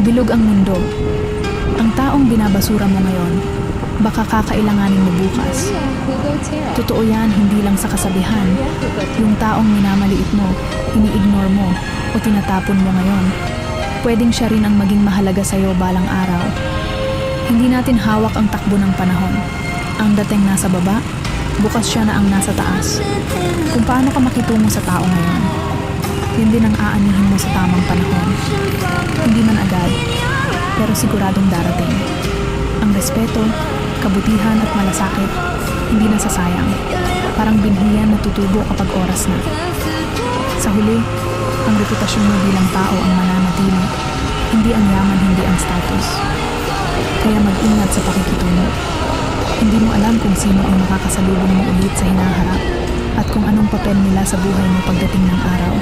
Bilog ang mundo. Ang taong binabasura mo ngayon, baka kakailanganin mo bukas. Totoo yan hindi lang sa kasabihan. Yung taong minamaliit mo, ini-ignore mo, o tinatapon mo ngayon, pwedeng siya rin ang maging mahalaga sa'yo balang araw. Hindi natin hawak ang takbo ng panahon. Ang dating nasa baba, bukas siya na ang nasa taas. Kung paano ka makitungo sa tao ngayon, yun din ang aanihin mo sa tamang panahon. Hindi man agad, pero siguradong darating. Ang respeto, kabutihan at malasakit, hindi nasasayang. Parang binhiyan na tutubo kapag oras na. Sa huli, ang reputasyon mo bilang tao ang mananatili, hindi ang yaman, hindi ang status. Kaya mag-ingat sa pakikitungo. Hindi mo alam kung sino ang makakasalubong mo ulit sa hinaharap at kung anong papel nila sa buhay mo pagdating ng araw.